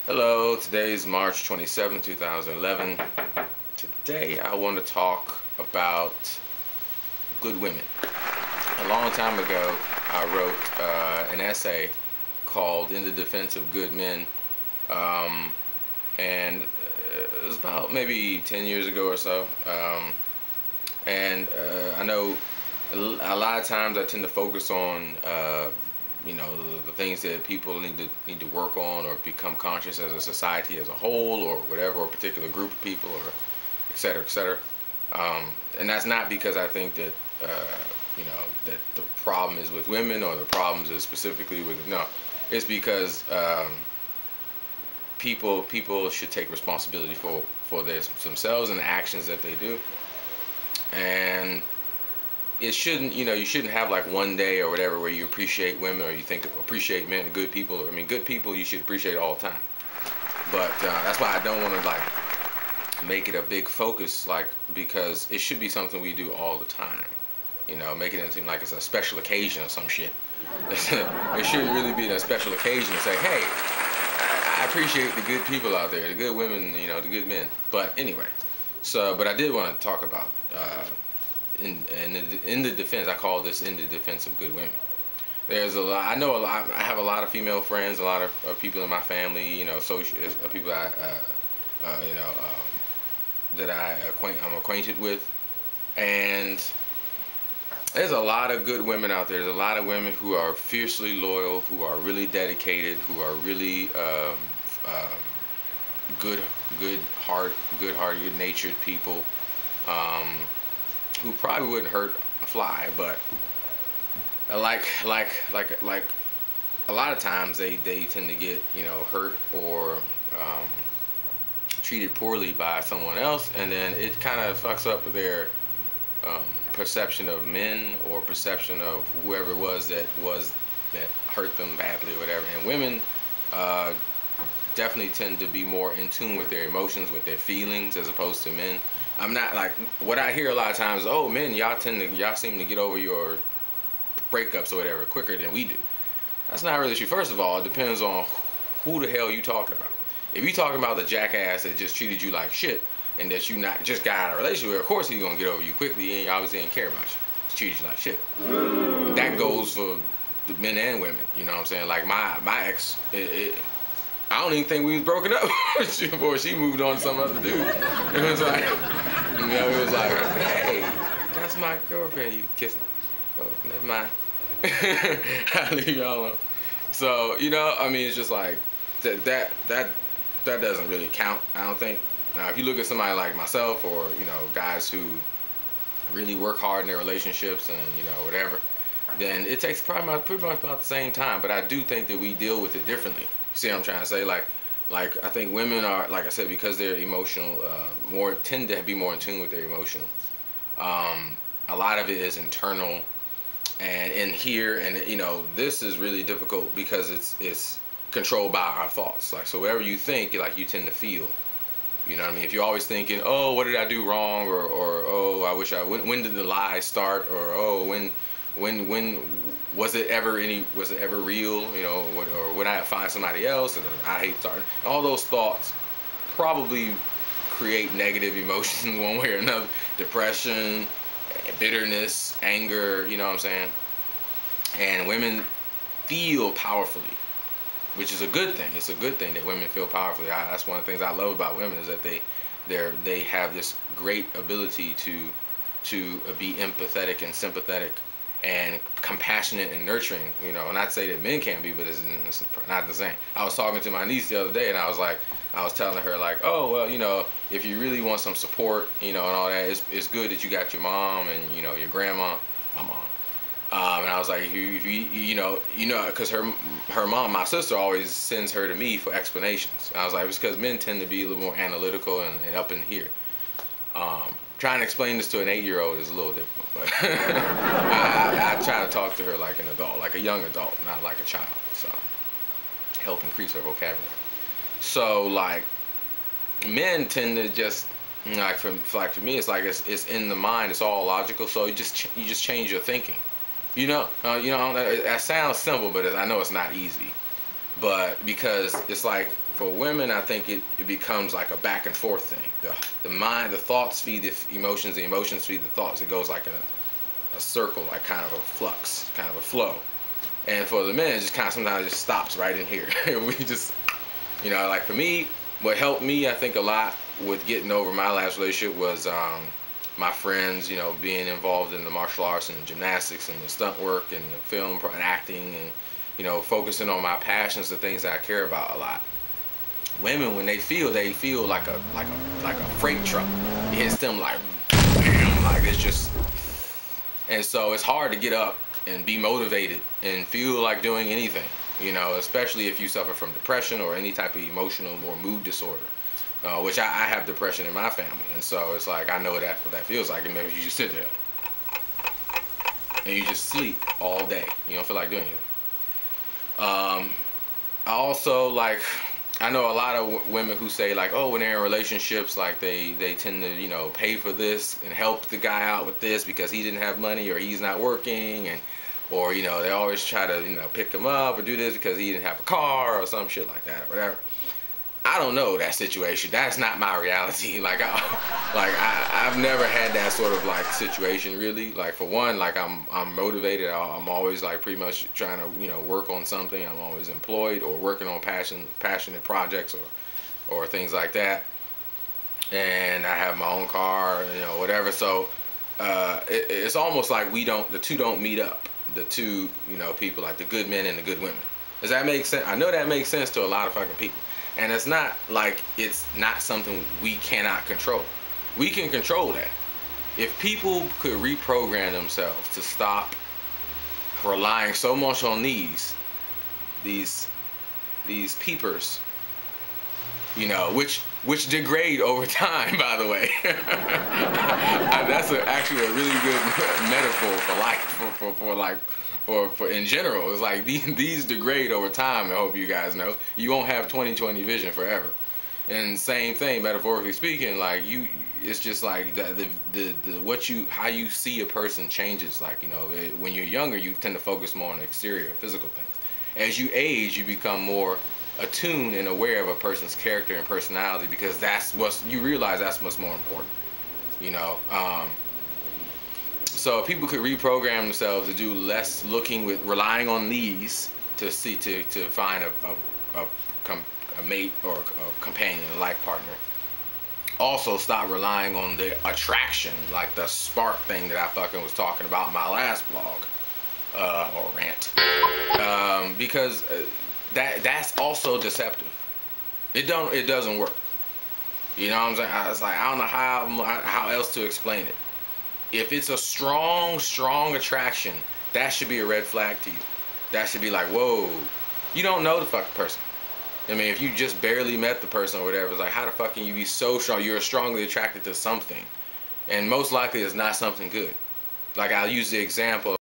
Hello, today is March 27, 2011. Today I want to talk about good women. A long time ago, I wrote an essay called In the Defense of Good Men, and it was about maybe 10 years ago or so. And I know a lot of times I tend to focus on the things that people need to work on or become conscious as a society as a whole or whatever, or a particular group of people, or et cetera, et cetera. And that's not because I think that that the problem is with women or the problems is specifically with, no. It's because people should take responsibility for themselves and the actions that they do. And it shouldn't, you shouldn't have like one day or whatever where you appreciate women or you think appreciate men and good people. I mean, good people you should appreciate all the time. But that's why I don't want to like make it a big focus, like, because it should be something we do all the time. Make it seem like it's a special occasion or some shit. It shouldn't really be a special occasion to say, hey, I appreciate the good people out there, the good women, the good men. But anyway, but I did want to talk about in the defense. I call this in the defense of good women. There's a lot. I know a lot. I have a lot of female friends, a lot of people in my family. People that I'm acquainted with, and there's a lot of good women out there. There's a lot of women who are fiercely loyal, who are really dedicated, who are really good, good-hearted, good-natured people, who probably wouldn't hurt a fly, but like a lot of times they tend to get hurt or treated poorly by someone else, and then it kind of fucks up their perception of men or perception of whoever it was that hurt them badly or whatever. And women definitely tend to be more in tune with their emotions, with their feelings, as opposed to men. I'm not like, what I hear a lot of times is, oh, men, y'all seem to get over your breakups or whatever quicker than we do. That's not really true. First of all, it depends on who the hell you talking about. If you talking about the jackass that just treated you like shit and that you not just got out of a relationship with, of course he's gonna get over you quickly, and obviously didn't care about you. He treated you like shit. That goes for the men and women. You know what I'm saying? Like my ex, I don't even think we was broken up before she moved on to some other dude. It was like, it was like, hey, that's my girlfriend. You kissing? Oh, never mind. I'll leave y'all alone. So I mean, it's just like that doesn't really count, I don't think. Now, if you look at somebody like myself, or guys who really work hard in their relationships and whatever, then it takes probably pretty much about the same time. But I do think that we deal with it differently. See what I'm trying to say? Like I think women are, like I said, because they're emotional, tend to be more in tune with their emotions. A lot of it is internal, and in here, and this is really difficult because it's controlled by our thoughts. Like, so whatever you think, like, you tend to feel. You know what I mean? If you're always thinking, oh, what did I do wrong, or oh, I wish when did the lies start, or oh, when was it ever real, or would I find somebody else, and I hate starting. All those thoughts probably create negative emotions one way or another. Depression, bitterness, anger, you know what I'm saying? And women feel powerfully, which is a good thing. It's a good thing that women feel powerfully. That's one of the things I love about women, is that they have this great ability to be empathetic and sympathetic and compassionate and nurturing. Not to say that men can't be, but it's not the same. I was talking to my niece the other day, and I was telling her, like, oh, well, if you really want some support, and all that, it's good that you got your mom and your grandma, my mom. And I was like, because her mom, my sister, always sends her to me for explanations. And I was like, it's because men tend to be a little more analytical and up in here. Trying to explain this to an 8-year-old is a little difficult, but I try to talk to her like an adult, like a young adult, not like a child. So help increase her vocabulary. So like, men tend to just for me, it's like it's in the mind. It's all logical. So you just change your thinking. That sounds simple, but I know it's not easy. But because it's like for women, I think it becomes like a back and forth thing. The mind, the thoughts feed the emotions, the emotions feed the thoughts. It goes like in a circle, like kind of a flux, kind of a flow. And for the men, it just kind of sometimes just stops right in here. We just, like for me, what helped me, I think, a lot with getting over my last relationship was my friends, being involved in the martial arts and the gymnastics and the stunt work and the film and acting and, focusing on my passions, the things that I care about a lot. Women, when they feel like a freight truck. It hits them like, bam, like it's just, and so it's hard to get up and be motivated and feel like doing anything, especially if you suffer from depression or any type of emotional or mood disorder, which I have depression in my family. And so it's like, I know that's what that feels like. And maybe you just sit there and you just sleep all day. You don't feel like doing it. I also I know a lot of women who say like, oh, when they're in relationships, like they tend to, pay for this and help the guy out with this because he didn't have money or he's not working, or they always try to, pick him up or do this because he didn't have a car or some shit like that or whatever. I don't know that situation. That's not my reality. I've never had that sort of situation really. Like for one, I'm motivated. I'm always pretty much trying to work on something. I'm always employed or working on passionate projects or things like that. And I have my own car, whatever. So it's almost like the two don't meet up. The two people, like the good men and the good women. Does that make sense? I know that makes sense to a lot of fucking people. And it's not like it's not something we cannot control. We can control that. If people could reprogram themselves to stop relying so much on these peepers, which degrade over time, by the way. That's actually a really good metaphor for life, for in general. It's like these degrade over time. I hope you guys know. You won't have 20/20 vision forever. And same thing, metaphorically speaking, it's just like how you see a person changes. When you're younger, you tend to focus more on exterior, physical things. As you age, you become more attuned and aware of a person's character and personality, because you realize that's what's more important. So if people could reprogram themselves to do less relying on these to find a mate or a companion, a life partner. Also stop relying on the attraction, like the spark thing that I fucking was talking about in my last blog or rant, because that's also deceptive. It doesn't work. You know what I'm saying? I don't know how else to explain it. If it's a strong attraction, that should be a red flag to you. That should be like, whoa, you don't know the fucking person. I mean, if you just barely met the person or whatever, it's like, how the fuck can you be so strong? You're strongly attracted to something. And most likely it's not something good. Like, I'll use the example